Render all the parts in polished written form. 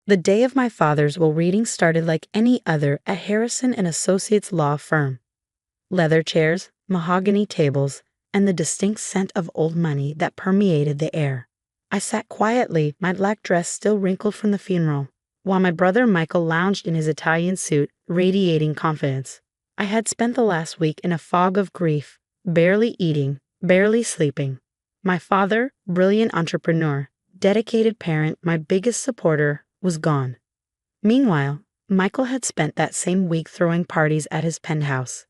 The day of my father's will reading started like any other at Harrison and Associates law firm. Leather chairs, mahogany tables, and the distinct scent of old money that permeated the air. I sat quietly, my black dress still wrinkled from the funeral, while my brother Michael lounged in his Italian suit, radiating confidence. I had spent the last week in a fog of grief, barely eating, barely sleeping. My father, brilliant entrepreneur, dedicated parent, my biggest supporter, was gone. Meanwhile, Michael had spent that same week throwing parties at his penthouse,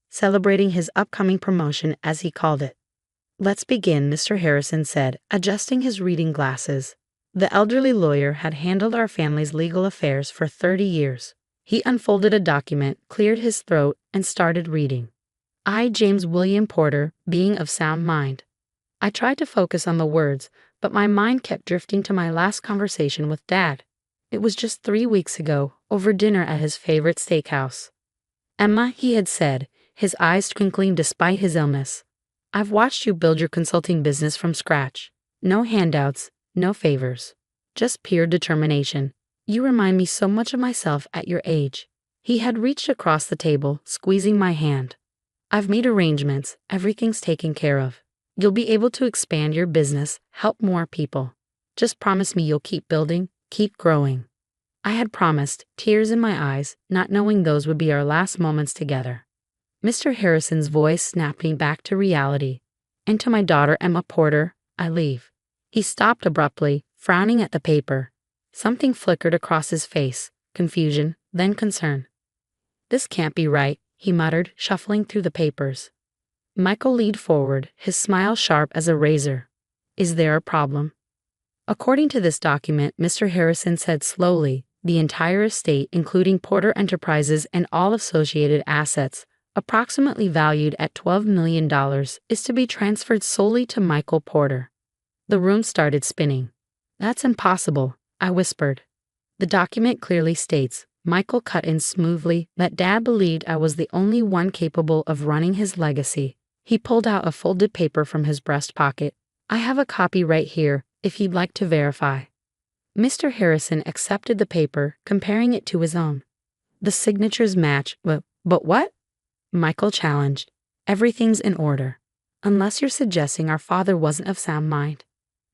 celebrating his upcoming promotion as he called it. "Let's begin," Mr. Harrison said, adjusting his reading glasses. The elderly lawyer had handled our family's legal affairs for 30 years. He unfolded a document, cleared his throat, and started reading. I, James William Porter, being of sound mind. I tried to focus on the words, but my mind kept drifting to my last conversation with Dad. It was just 3 weeks ago, over dinner at his favorite steakhouse. "Emma," he had said, his eyes twinkling despite his illness, "I've watched you build your consulting business from scratch. No handouts, no favors. Just pure determination. You remind me so much of myself at your age." He had reached across the table, squeezing my hand. "I've made arrangements, everything's taken care of. You'll be able to expand your business, help more people. Just promise me you'll keep building, keep growing." I had promised, tears in my eyes, not knowing those would be our last moments together. Mr. Harrison's voice snapped me back to reality. "And to my daughter Emma Porter, I leave." He stopped abruptly, frowning at the paper. Something flickered across his face, confusion, then concern. "This can't be right," he muttered, shuffling through the papers. Michael leaned forward, his smile sharp as a razor. "Is there a problem?" "According to this document," Mr. Harrison said slowly, "the entire estate, including Porter Enterprises and all associated assets, approximately valued at $12 million, is to be transferred solely to Michael Porter." The room started spinning. "That's impossible," I whispered. "The document clearly states," Michael cut in smoothly, "that Dad believed I was the only one capable of running his legacy." He pulled out a folded paper from his breast pocket. "I have a copy right here, if you'd like to verify." Mr. Harrison accepted the paper, comparing it to his own. "The signatures match, but what?" Michael challenged. "Everything's in order. Unless you're suggesting our father wasn't of sound mind."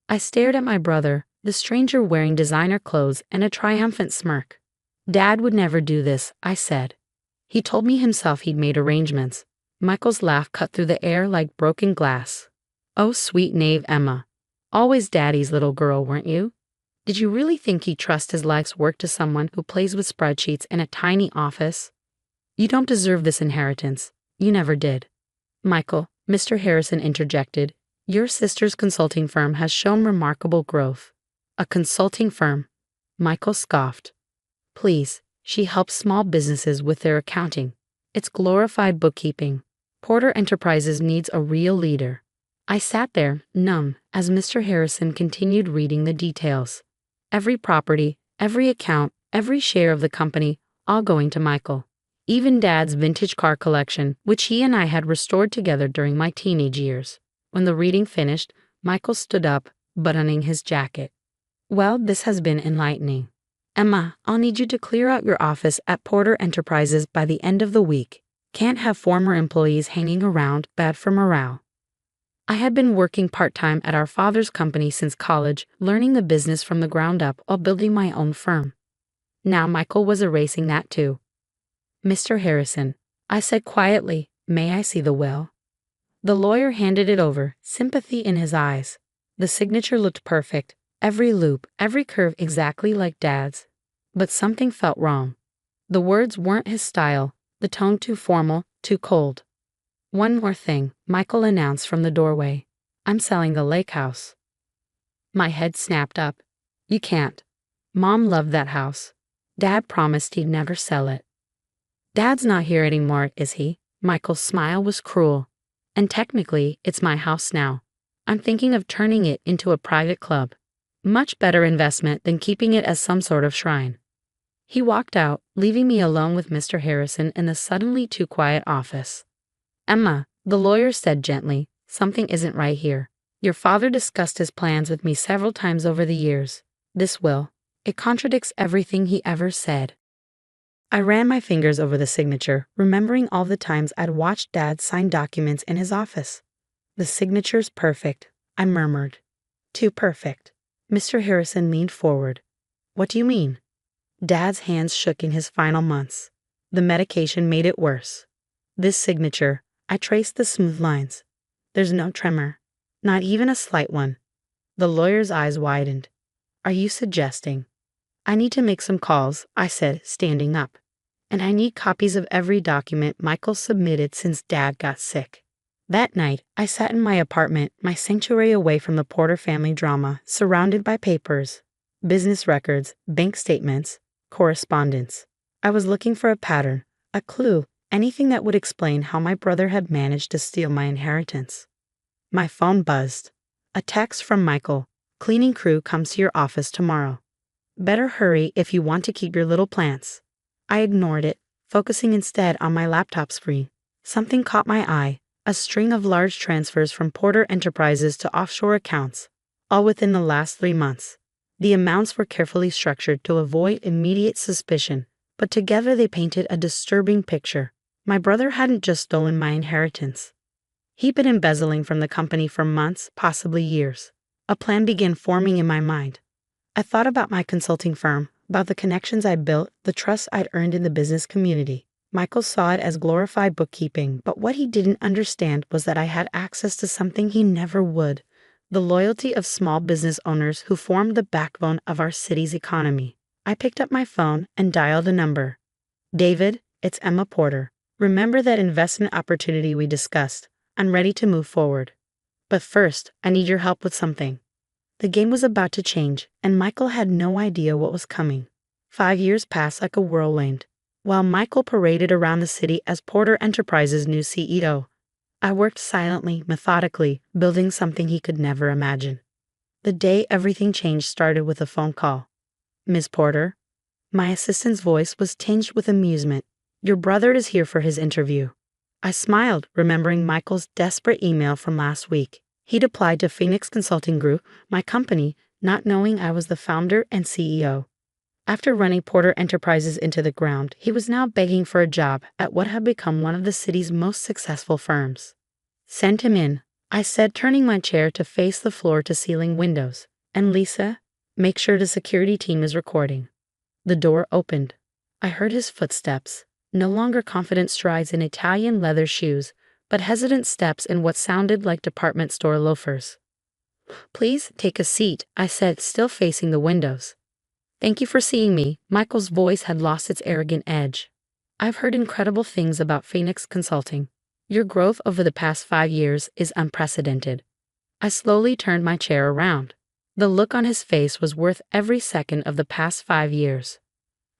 I stared at my brother, the stranger wearing designer clothes and a triumphant smirk. "Dad would never do this," I said. "He told me himself he'd made arrangements." Michael's laugh cut through the air like broken glass. "Oh, sweet knave Emma. Always Daddy's little girl, weren't you? Did you really think he'd trust his life's work to someone who plays with spreadsheets in a tiny office? You don't deserve this inheritance. You never did." "Michael," Mr. Harrison interjected, "your sister's consulting firm has shown remarkable growth." "A consulting firm?" Michael scoffed. "Please, she helps small businesses with their accounting. It's glorified bookkeeping. Porter Enterprises needs a real leader." I sat there, numb, as Mr. Harrison continued reading the details. Every property, every account, every share of the company, all going to Michael. Even Dad's vintage car collection, which he and I had restored together during my teenage years. When the reading finished, Michael stood up, buttoning his jacket. "Well, this has been enlightening. Emma, I'll need you to clear out your office at Porter Enterprises by the end of the week. Can't have former employees hanging around, bad for morale." I had been working part-time at our father's company since college, learning the business from the ground up while building my own firm. Now Michael was erasing that too. "Mr. Harrison," I said quietly, "may I see the will?" The lawyer handed it over, sympathy in his eyes. The signature looked perfect, every loop, every curve exactly like Dad's. But something felt wrong. The words weren't his style, the tone too formal, too cold. "One more thing," Michael announced from the doorway. "I'm selling the lake house." My head snapped up. "You can't. Mom loved that house. Dad promised he'd never sell it." "Dad's not here anymore, is he?" Michael's smile was cruel. "And technically, it's my house now. I'm thinking of turning it into a private club. Much better investment than keeping it as some sort of shrine." He walked out, leaving me alone with Mr. Harrison in the suddenly too quiet office. "Emma," the lawyer said gently, "something isn't right here. Your father discussed his plans with me several times over the years. This will, It contradicts everything he ever said. I ran my fingers over the signature, remembering all the times I'd watched Dad sign documents in his office. The signature's perfect, I murmured. Too perfect. Mr. Harrison leaned forward. What do you mean? Dad's hands shook in his final months. The medication made it worse. This signature, I traced the smooth lines. There's no tremor. Not even a slight one. The lawyer's eyes widened. Are you suggesting? I need to make some calls, I said, standing up. And I need copies of every document Michael submitted since Dad got sick. That night, I sat in my apartment, my sanctuary away from the Porter family drama, surrounded by papers, business records, bank statements, correspondence. I was looking for a pattern, a clue, anything that would explain how my brother had managed to steal my inheritance. My phone buzzed. A text from Michael. Cleaning crew comes to your office tomorrow. Better hurry if you want to keep your little plants. I ignored it, focusing instead on my laptop screen. Something caught my eye, a string of large transfers from Porter Enterprises to offshore accounts, all within the last 3 months. The amounts were carefully structured to avoid immediate suspicion, but together they painted a disturbing picture. My brother hadn't just stolen my inheritance. He'd been embezzling from the company for months, possibly years. A plan began forming in my mind. I thought about my consulting firm, about the connections I'd built, the trust I'd earned in the business community. Michael saw it as glorified bookkeeping, but what he didn't understand was that I had access to something he never would: the loyalty of small business owners who formed the backbone of our city's economy. I picked up my phone and dialed a number. David, it's Emma Porter. Remember that investment opportunity we discussed? I'm ready to move forward. But first, I need your help with something. The game was about to change, and Michael had no idea what was coming. 5 years passed like a whirlwind. While Michael paraded around the city as Porter Enterprises' new CEO, I worked silently, methodically, building something he could never imagine. The day everything changed started with a phone call. Miss Porter? My assistant's voice was tinged with amusement. Your brother is here for his interview. I smiled, remembering Michael's desperate email from last week. He'd applied to Phoenix Consulting Group, my company, not knowing I was the founder and CEO. After running Porter Enterprises into the ground, he was now begging for a job at what had become one of the city's most successful firms. Send him in, I said, turning my chair to face the floor-to-ceiling windows. And Lisa, make sure the security team is recording. The door opened. I heard his footsteps, no longer confident strides in Italian leather shoes, but hesitant steps in what sounded like department store loafers. Please take a seat, I said, still facing the windows. Thank you for seeing me. Michael's voice had lost its arrogant edge. I've heard incredible things about Phoenix Consulting. Your growth over the past 5 years is unprecedented. I slowly turned my chair around. The look on his face was worth every second of the past 5 years.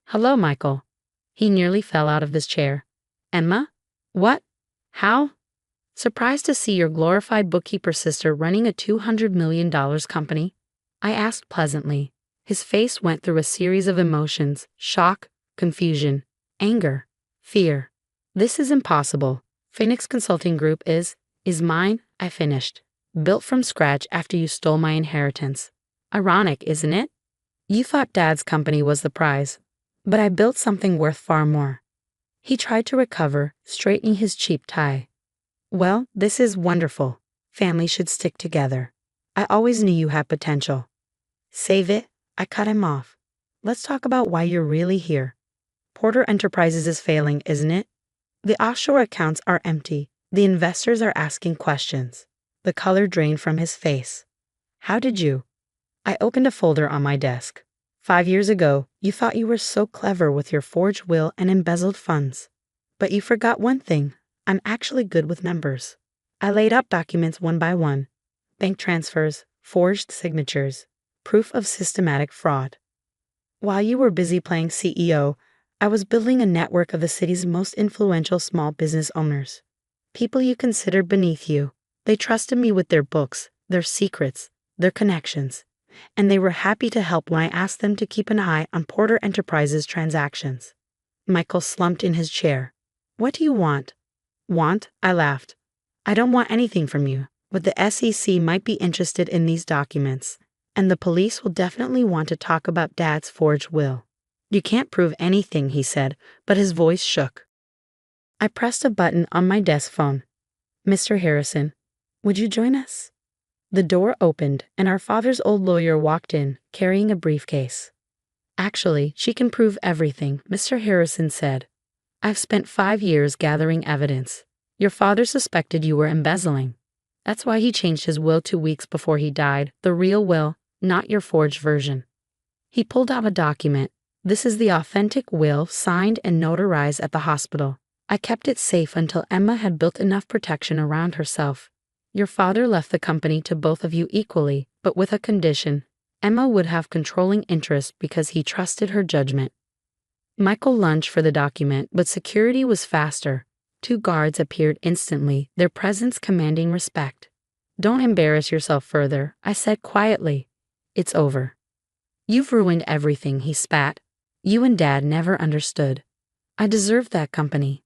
Hello, Michael. He nearly fell out of his chair. Emma? What? How? Surprised to see your glorified bookkeeper sister running a $200 million company? I asked pleasantly. His face went through a series of emotions: shock, confusion, anger, fear. This is impossible. Phoenix Consulting Group is mine, I finished. Built from scratch after you stole my inheritance. Ironic, isn't it? You thought Dad's company was the prize, but I built something worth far more. He tried to recover, straightening his cheap tie. Well, this is wonderful. Families should stick together. I always knew you had potential. Save it, I cut him off. Let's talk about why you're really here. Porter Enterprises is failing, isn't it? The offshore accounts are empty. The investors are asking questions. The color drained from his face. How did you? I opened a folder on my desk. 5 years ago, you thought you were so clever with your forged will and embezzled funds. But you forgot one thing. I'm actually good with numbers. I laid out documents one by one. Bank transfers, forged signatures, proof of systematic fraud. While you were busy playing CEO, I was building a network of the city's most influential small business owners. People you considered beneath you. They trusted me with their books, their secrets, their connections, and they were happy to help when I asked them to keep an eye on Porter Enterprises transactions. Michael slumped in his chair. What do you want? Want? I laughed. I don't want anything from you, but the SEC might be interested in these documents. And the police will definitely want to talk about Dad's forged will. You can't prove anything, he said, but his voice shook. I pressed a button on my desk phone. Mr. Harrison, would you join us? The door opened, and our father's old lawyer walked in, carrying a briefcase. Actually, she can prove everything, Mr. Harrison said. I've spent 5 years gathering evidence. Your father suspected you were embezzling. That's why he changed his will 2 weeks before he died, the real will, not your forged version. He pulled out a document. This is the authentic will, signed and notarized at the hospital. I kept it safe until Emma had built enough protection around herself. Your father left the company to both of you equally, but with a condition. Emma would have controlling interest because he trusted her judgment. Michael lunged for the document, but security was faster. 2 guards appeared instantly, their presence commanding respect. Don't embarrass yourself further, I said quietly. It's over. You've ruined everything, he spat. You and Dad never understood. I deserved that company.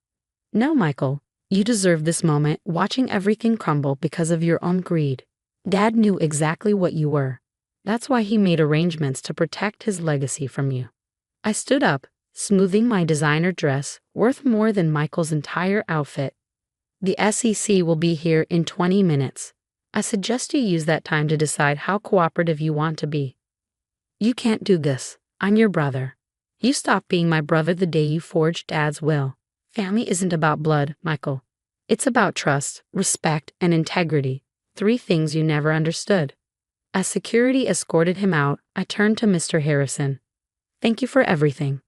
No, Michael, you deserve this moment, watching everything crumble because of your own greed. Dad knew exactly what you were. That's why he made arrangements to protect his legacy from you. I stood up, smoothing my designer dress, worth more than Michael's entire outfit. The SEC will be here in 20 minutes. I suggest you use that time to decide how cooperative you want to be. You can't do this. I'm your brother. You stopped being my brother the day you forged Dad's will. Family isn't about blood, Michael. It's about trust, respect, and integrity. 3 things you never understood. As security escorted him out, I turned to Mr. Harrison. Thank you for everything.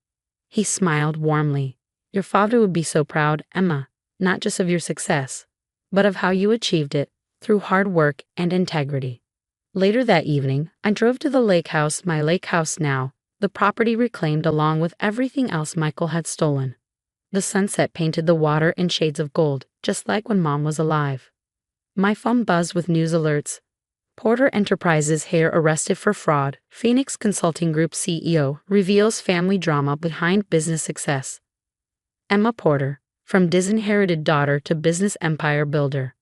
He smiled warmly. Your father would be so proud, Emma, not just of your success, but of how you achieved it, through hard work and integrity. Later that evening, I drove to the lake house, my lake house now, the property reclaimed along with everything else Michael had stolen. The sunset painted the water in shades of gold, just like when Mom was alive. My phone buzzed with news alerts. Porter Enterprises heir arrested for fraud. Phoenix Consulting Group CEO reveals family drama behind business success. Emma Porter, from disinherited daughter to business empire builder.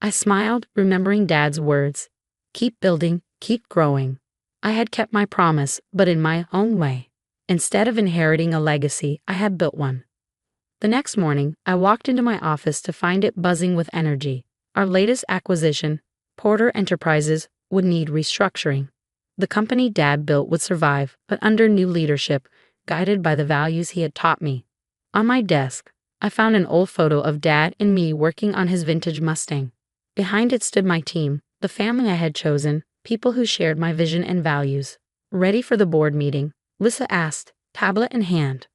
I smiled, remembering Dad's words. Keep building, keep growing. I had kept my promise, but in my own way. Instead of inheriting a legacy, I had built one. The next morning, I walked into my office to find it buzzing with energy. Our latest acquisition, Porter Enterprises, would need restructuring. The company Dad built would survive, but under new leadership, guided by the values he had taught me. On my desk, I found an old photo of Dad and me working on his vintage Mustang. Behind it stood my team, the family I had chosen, people who shared my vision and values. Ready for the board meeting, Lisa asked, tablet in hand.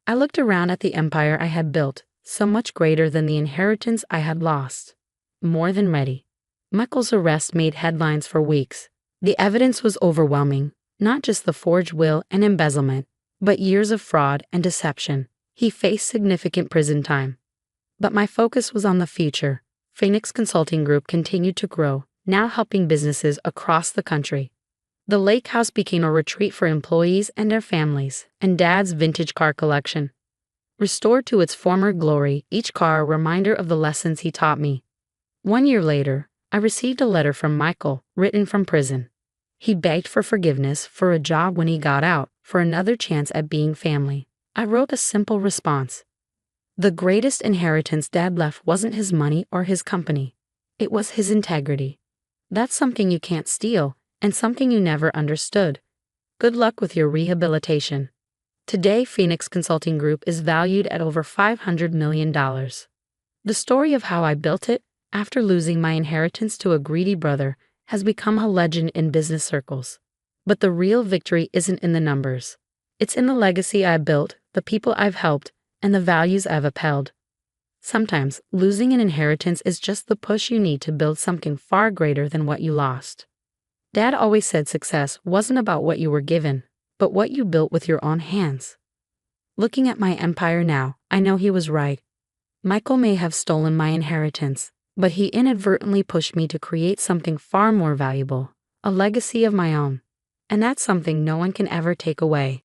I looked around at the empire I had built, so much greater than the inheritance I had lost. More than ready. Michael's arrest made headlines for weeks. The evidence was overwhelming, not just the forged will and embezzlement, but years of fraud and deception. He faced significant prison time. But my focus was on the future. Phoenix Consulting Group continued to grow, now helping businesses across the country. The lake house became a retreat for employees and their families, and Dad's vintage car collection. Restored to its former glory, each car a reminder of the lessons he taught me. 1 year later, I received a letter from Michael, written from prison. He begged for forgiveness, for a job when he got out, for another chance at being family. I wrote a simple response. The greatest inheritance Dad left wasn't his money or his company. It was his integrity. That's something you can't steal, and something you never understood. Good luck with your rehabilitation. Today, Phoenix Consulting Group is valued at over $500 million. The story of how I built it, after losing my inheritance to a greedy brother, has become a legend in business circles. But the real victory isn't in the numbers. It's in the legacy I built, the people I've helped, and the values I've upheld. Sometimes, losing an inheritance is just the push you need to build something far greater than what you lost. Dad always said success wasn't about what you were given, but what you built with your own hands. Looking at my empire now, I know he was right. Michael may have stolen my inheritance, but he inadvertently pushed me to create something far more valuable, a legacy of my own. And that's something no one can ever take away.